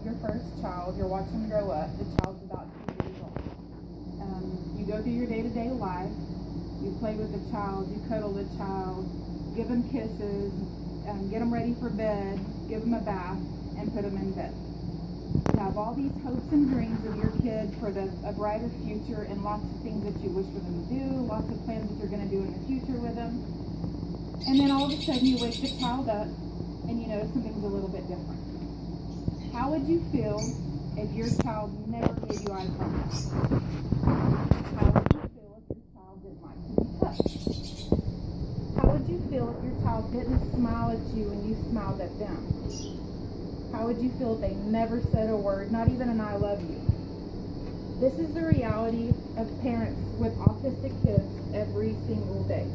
your first child, you're watching them grow up, the child's about 2 years old. You go through your day-to-day life, you play with the child, you cuddle the child, give them kisses, get them ready for bed, give them a bath, and put them in bed. You have all these hopes and dreams of your kid for a brighter future and lots of things that you wish for them to do, lots of plans that you're going to do in the future with them. And then all of a sudden you wake the child up and you notice something's a little bit different. How would you feel if your child never gave you eye contact? How would you feel if your child didn't like to be touched? How would you feel if your child didn't smile at you and you smiled at them? How would you feel if they never said a word, not even an I love you? This is the reality of parents with autistic kids every single day.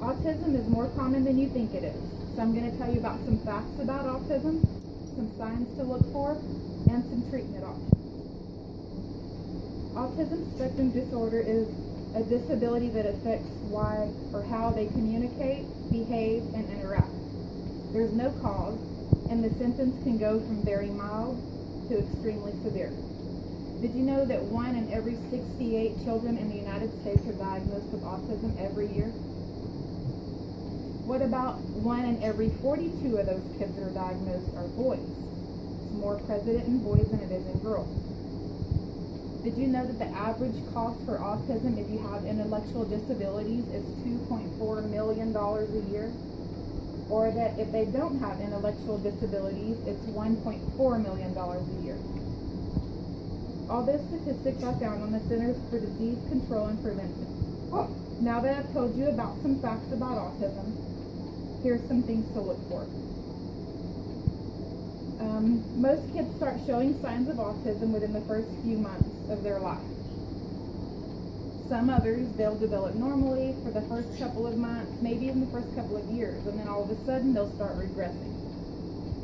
Autism is more common than you think it is. So I'm going to tell you about some facts about autism, some signs to look for, and some treatment options. Autism spectrum disorder is a disability that affects why or how they communicate, behave, and interact. There's no cause, and the symptoms can go from very mild to extremely severe. Did you know that 1 in every 68 children in the United States are diagnosed with autism every year? What about 1 in every 42 of those kids that are diagnosed are boys? It's more present in boys than it is in girls. Did you know that the average cost for autism if you have intellectual disabilities is $2.4 million a year? Or that if they don't have intellectual disabilities, it's $1.4 million a year. All those statistics I found on the Centers for Disease Control and Prevention. Now that I've told you about some facts about autism, here's some things to look for. Most kids start showing signs of autism within the first few months of their life. Some others, they'll develop normally for the first couple of months, maybe even the first couple of years, and then all of a sudden they'll start regressing.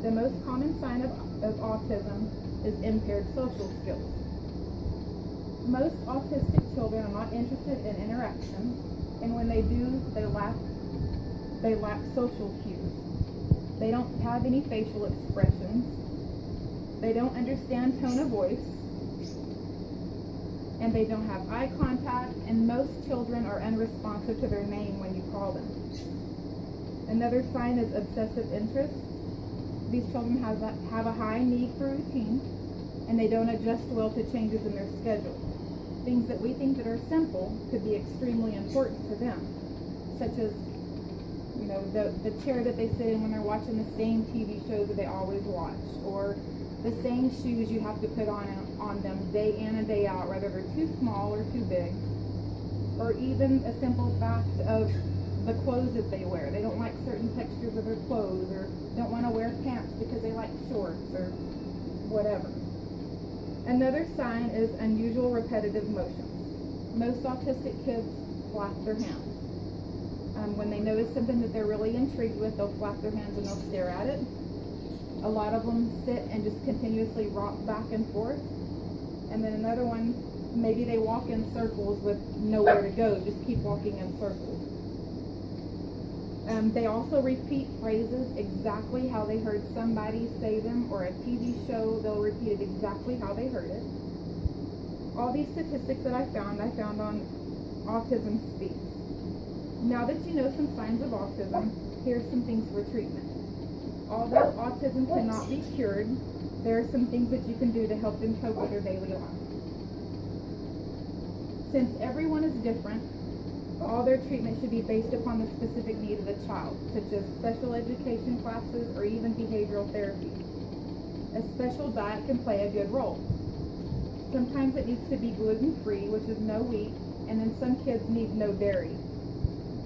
The most common sign of autism is impaired social skills. Most autistic children are not interested in interaction, and when they do, they lack social cues. They don't have any facial expressions. They don't understand tone of voice. And they don't have eye contact, and most children are unresponsive to their name when you call them. Another sign is obsessive interest. These children have a high need for routine, and they don't adjust well to changes in their schedule. Things that we think that are simple could be extremely important to them, such as the chair that they sit in when they're watching the same TV shows that they always watch, or the same shoes you have to put on them day in and day out, whether they're too small or too big, or even a simple fact of the clothes that they wear. They don't like certain textures of their clothes, or don't want to wear pants because they like shorts, or whatever. Another sign is unusual repetitive motions. Most autistic kids flap their hands. When they notice something that they're really intrigued with, they'll flap their hands and they'll stare at it. A lot of them sit and just continuously rock back and forth. And then another one, maybe they walk in circles with nowhere to go, just keep walking in circles. They also repeat phrases exactly how they heard somebody say them, or a TV show, they'll repeat it exactly how they heard it. All these statistics that I found on Autism Speaks. Now that you know some signs of autism, here's some things for treatment. Although autism cannot be cured, there are some things that you can do to help them cope with their daily life. Since everyone is different, all their treatment should be based upon the specific need of the child, such as special education classes or even behavioral therapy. A special diet can play a good role. Sometimes it needs to be gluten-free, which is no wheat, and then some kids need no dairy.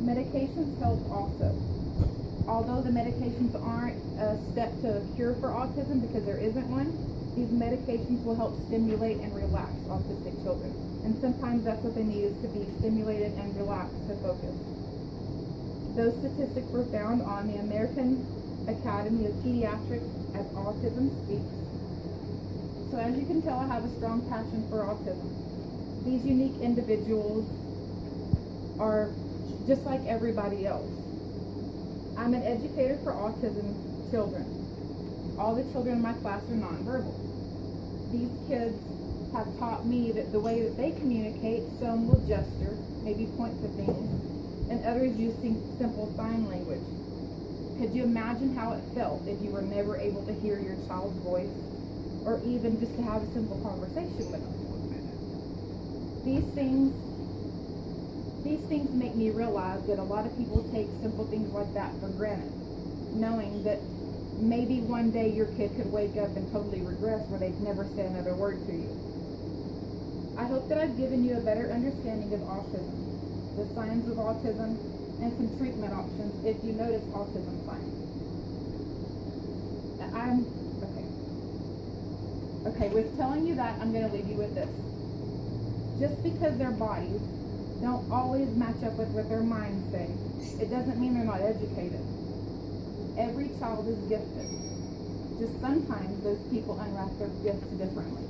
Medications help also. Although the medications aren't a step to a cure for autism because there isn't one, these medications will help stimulate and relax autistic children. And sometimes that's what they need, is to be stimulated and relaxed to focus. Those statistics were found on the American Academy of Pediatrics as Autism Speaks. So as you can tell, I have a strong passion for autism. These unique individuals are just like everybody else. I'm an educator for autism children. all the children in my class are nonverbal. These kids have taught me that the way that they communicate, some will gesture, maybe point to things, and others using simple sign language. Could you imagine how it felt if you were never able to hear your child's voice, or even just to have a simple conversation with them? These things make me realize that a lot of people take simple things like that for granted, knowing that maybe one day your kid could wake up and totally regress where they've never said another word to you. I hope that I've given you a better understanding of autism, the signs of autism, and some treatment options if you notice autism signs. Okay, with telling you that, I'm going to leave you with this. Just because their bodies don't always match up with what their minds say, it doesn't mean they're not educated. Every child is gifted. Just sometimes those people unwrap their gifts differently.